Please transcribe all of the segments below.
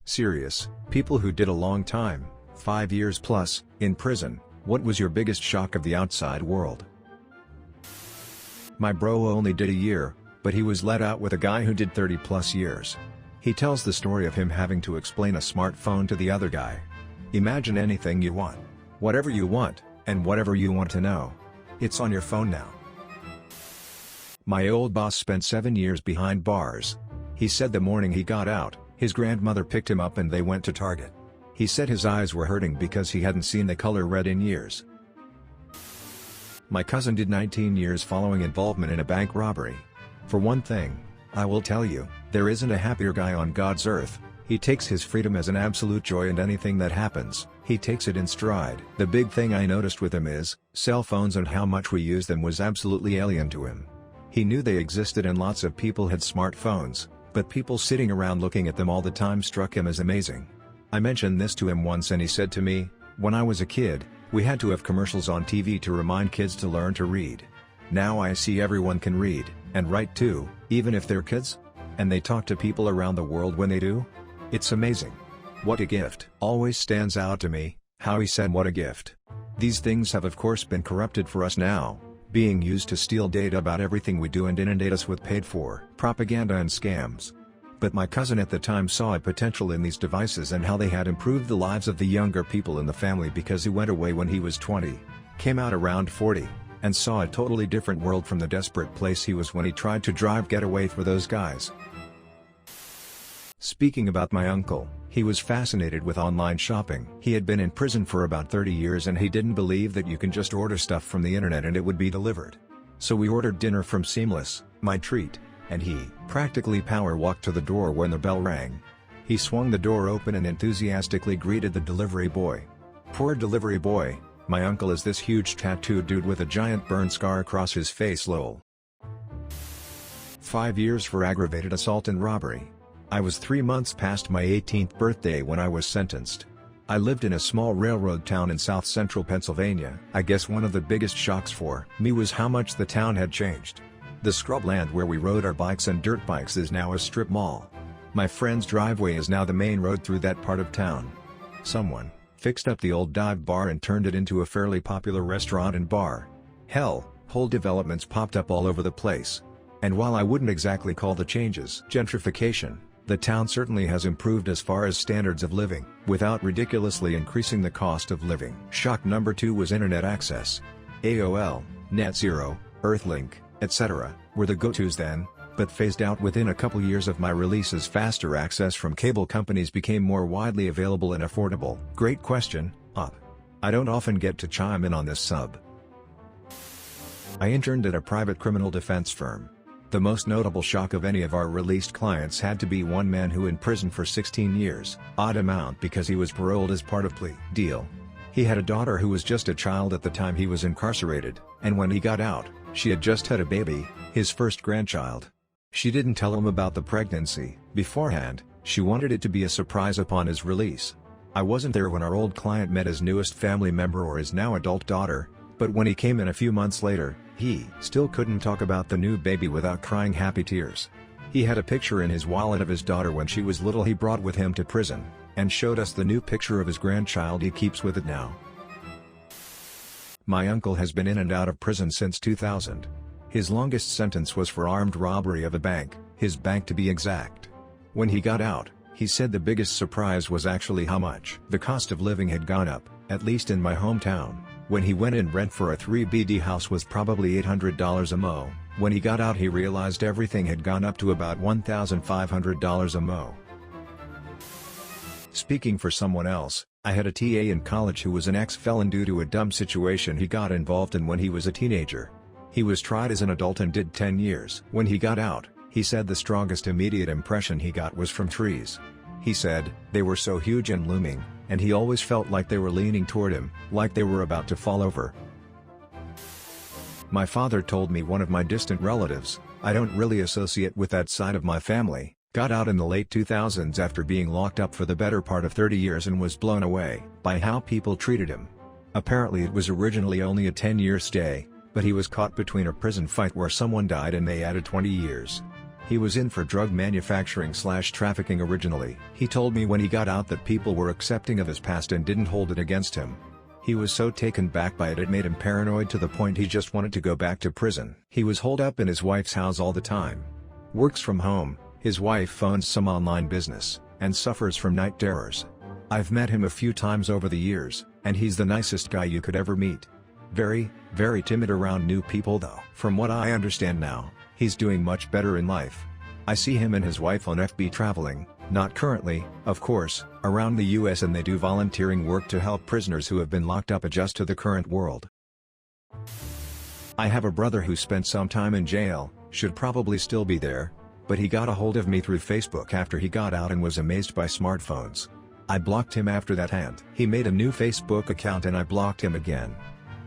Serious, people who did a long time, 5 years plus, in prison. What was your biggest shock of the outside world? My bro only did a year, but he was let out with a guy who did 30 plus years. He tells the story of him having to explain a smartphone to the other guy. Imagine anything you want. Whatever you want, and whatever you want to know. It's on your phone now. My old boss spent 7 years behind bars. He said the morning he got out, his grandmother picked him up and they went to Target. He said his eyes were hurting because he hadn't seen the color red in years. My cousin did 19 years following involvement in a bank robbery. For one thing, I will tell you, there isn't a happier guy on God's earth. He takes his freedom as an absolute joy, and anything that happens, he takes it in stride. The big thing I noticed with him is, cell phones and how much we use them was absolutely alien to him. He knew they existed and lots of people had smartphones, but people sitting around looking at them all the time struck him as amazing. I mentioned this to him once and he said to me, "When I was a kid, we had to have commercials on TV to remind kids to learn to read. Now I see everyone can read, and write too, even if they're kids. And they talk to people around the world when they do. It's amazing. What a gift." Always stands out to me, how he said what a gift. These things have of course been corrupted for us now, being used to steal data about everything we do and inundate us with paid-for propaganda and scams. But my cousin at the time saw a potential in these devices and how they had improved the lives of the younger people in the family, because he went away when he was 20, came out around 40, and saw a totally different world from the desperate place he was when he tried to drive getaway for those guys. Speaking about my uncle, he was fascinated with online shopping. He had been in prison for about 30 years and he didn't believe that you can just order stuff from the internet and it would be delivered. So we ordered dinner from Seamless, my treat, and he practically power walked to the door when the bell rang. He swung the door open and enthusiastically greeted the delivery boy. Poor delivery boy, my uncle is this huge tattooed dude with a giant burn scar across his face, lol. 5 years for aggravated assault and robbery. I was 3 months past my 18th birthday when I was sentenced. I lived in a small railroad town in south central Pennsylvania. I guess one of the biggest shocks for me was how much the town had changed. The scrubland where we rode our bikes and dirt bikes is now a strip mall. My friend's driveway is now the main road through that part of town. Someone fixed up the old dive bar and turned it into a fairly popular restaurant and bar. Hell, whole developments popped up all over the place. And while I wouldn't exactly call the changes gentrification, the town certainly has improved as far as standards of living, without ridiculously increasing the cost of living. Shock number 2 was internet access. AOL, NetZero, Earthlink, etc. were the go-tos then, but phased out within a couple years of my release as faster access from cable companies became more widely available and affordable. Great question, Up. I don't often get to chime in on this sub. I interned at a private criminal defense firm. The most notable shock of any of our released clients had to be one man who in prison for 16 years, odd amount because he was paroled as part of plea deal. He had a daughter who was just a child at the time he was incarcerated, and when he got out, she had just had a baby, his first grandchild. She didn't tell him about the pregnancy beforehand, she wanted it to be a surprise upon his release. I wasn't there when our old client met his newest family member or his now adult daughter, but when he came in a few months later, he still couldn't talk about the new baby without crying happy tears. He had a picture in his wallet of his daughter when she was little he brought with him to prison, and showed us the new picture of his grandchild he keeps with it now. My uncle has been in and out of prison since 2000. His longest sentence was for armed robbery of a bank, his bank to be exact. When he got out, he said the biggest surprise was actually how much the cost of living had gone up, at least in my hometown. When he went in, rent for a 3BD house was probably $800 a mo. When he got out he realized everything had gone up to about $1,500 a mo. Speaking for someone else, I had a TA in college who was an ex-felon due to a dumb situation he got involved in when he was a teenager. He was tried as an adult and did 10 years. When he got out, he said the strongest immediate impression he got was from trees. He said, they were so huge and looming, and he always felt like they were leaning toward him, like they were about to fall over. My father told me one of my distant relatives, I don't really associate with that side of my family, got out in the late 2000s after being locked up for the better part of 30 years and was blown away by how people treated him. Apparently it was originally only a 10-year stay, but he was caught between a prison fight where someone died and they added 20 years. He was in for drug manufacturing/trafficking originally. He told me when he got out that people were accepting of his past and didn't hold it against him. He was so taken back by it made him paranoid to the point he just wanted to go back to prison. He was holed up in his wife's house all the time. Works from home, his wife owns some online business, and suffers from night terrors. I've met him a few times over the years, and he's the nicest guy you could ever meet. Very, very timid around new people though. From what I understand now, he's doing much better in life. I see him and his wife on FB traveling, not currently, of course, around the US, and they do volunteering work to help prisoners who have been locked up adjust to the current world. I have a brother who spent some time in jail, should probably still be there, but he got a hold of me through Facebook after he got out and was amazed by smartphones. I blocked him after that, and he made a new Facebook account and I blocked him again.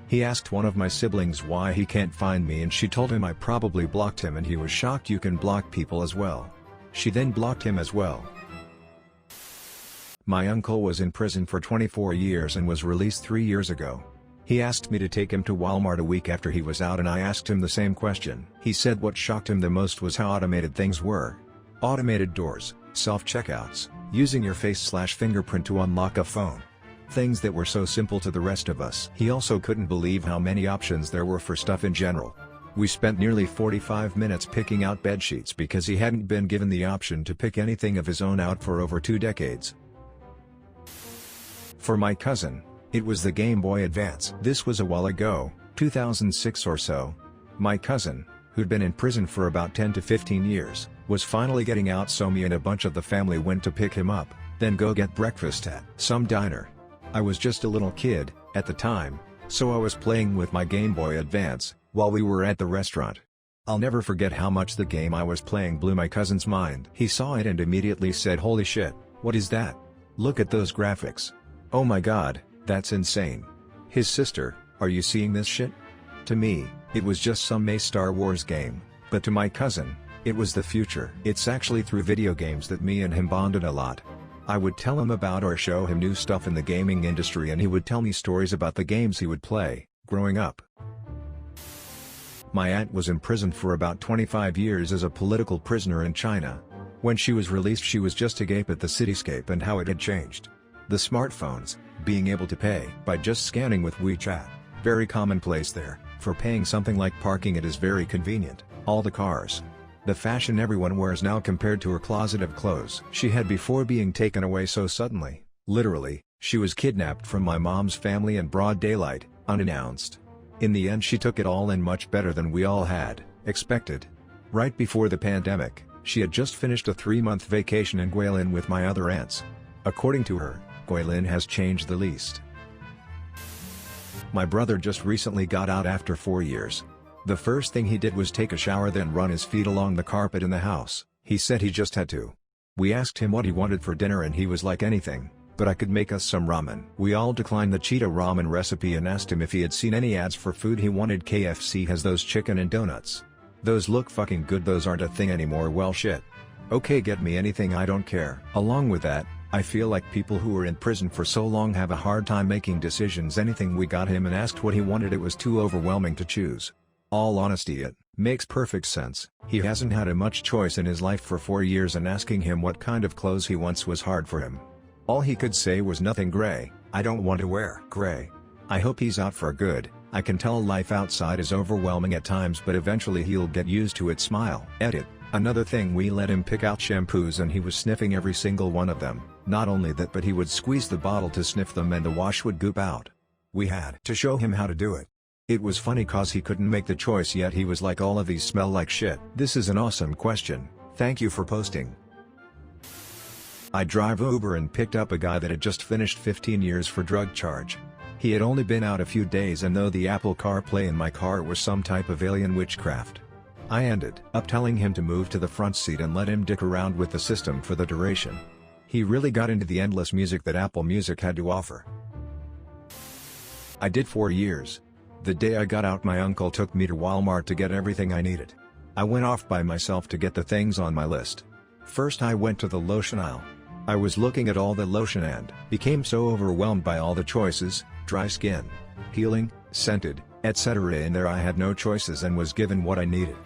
He asked one of my siblings why he can't find me and she told him I probably blocked him, and he was shocked. You can block people as well. She then blocked him as well. My uncle was in prison for 24 years and was released 3 years ago. He asked me to take him to Walmart a week after he was out, and I asked him the same question. He said what shocked him the most was how automated things were. Automated doors, self-checkouts, using your face/fingerprint to unlock a phone. Things that were so simple to the rest of us. He also couldn't believe how many options there were for stuff in general. We spent nearly 45 minutes picking out bedsheets because he hadn't been given the option to pick anything of his own out for over 2 decades. For my cousin, it was the Game Boy Advance. This was a while ago, 2006 or so. My cousin, who'd been in prison for about 10 to 15 years, was finally getting out, so me and a bunch of the family went to pick him up, then go get breakfast at some diner. I was just a little kid at the time, so I was playing with my Game Boy Advance while we were at the restaurant. I'll never forget how much the game I was playing blew my cousin's mind. He saw it and immediately said, "Holy shit, what is that? Look at those graphics. Oh my god, that's insane." His sister, "Are you seeing this shit?" To me, it was just some Star Wars game, but to my cousin, it was the future. It's actually through video games that me and him bonded a lot. I would tell him about or show him new stuff in the gaming industry, and he would tell me stories about the games he would play, growing up. My aunt was imprisoned for about 25 years as a political prisoner in China. When she was released, she was just agape at the cityscape and how it had changed. The smartphones, being able to pay by just scanning with WeChat, very commonplace there. For paying something like parking, it is very convenient. All the cars. The fashion everyone wears now compared to her closet of clothes she had before being taken away so suddenly. Literally, she was kidnapped from my mom's family in broad daylight, unannounced. In the end, she took it all in much better than we all had expected. Right before the pandemic, she had just finished a 3-month vacation in Guilin with my other aunts. According to her, Guilin has changed the least. My brother just recently got out after 4 years. The first thing he did was take a shower, then run his feet along the carpet in the house. He said he just had to. We asked him what he wanted for dinner and he was like, "Anything, but I could make us some ramen." We all declined the cheetah ramen recipe and asked him if he had seen any ads for food he wanted. KFC has those chicken and donuts. Those look fucking good. Those aren't a thing anymore. Well shit. Okay, get me anything, I don't care. Along with that, I feel like people who are in prison for so long have a hard time making decisions. Anything we got him and asked what he wanted, it was too overwhelming to choose. All honesty, it makes perfect sense. He hasn't had a much choice in his life for 4 years, and asking him what kind of clothes he wants was hard for him. All he could say was nothing gray. I don't want to wear gray. I hope he's out for good. I can tell life outside is overwhelming at times, but eventually he'll get used to it. Smile. Edit. Another thing, we let him pick out shampoos and he was sniffing every single one of them. Not only that, but he would squeeze the bottle to sniff them and the wash would goop out. We had to show him how to do it. It was funny cause he couldn't make the choice yet. He was like, "All of these smell like shit." This is an awesome question. Thank you for posting. I drive Uber and picked up a guy that had just finished 15 years for drug charge. He had only been out a few days, and though the Apple CarPlay in my car was some type of alien witchcraft, I ended up telling him to move to the front seat and let him dick around with the system for the duration. He really got into the endless music that Apple Music had to offer. I did 4 years. The day I got out, my uncle took me to Walmart to get everything I needed. I went off by myself to get the things on my list. First I went to the lotion aisle. I was looking at all the lotion and became so overwhelmed by all the choices: dry skin, healing, scented, etc. In there I had no choices and was given what I needed.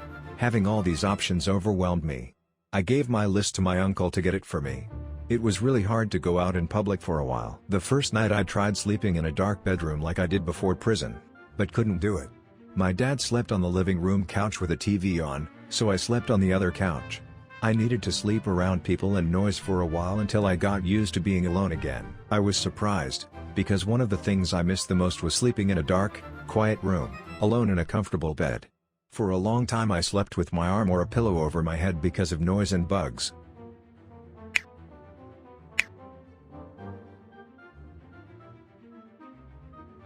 Having all these options overwhelmed me. I gave my list to my uncle to get it for me. It was really hard to go out in public for a while. The first night I tried sleeping in a dark bedroom like I did before prison, but couldn't do it. My dad slept on the living room couch with a TV on, so I slept on the other couch. I needed to sleep around people and noise for a while until I got used to being alone again. I was surprised, because one of the things I missed the most was sleeping in a dark, quiet room, alone in a comfortable bed. For a long time I slept with my arm or a pillow over my head because of noise and bugs,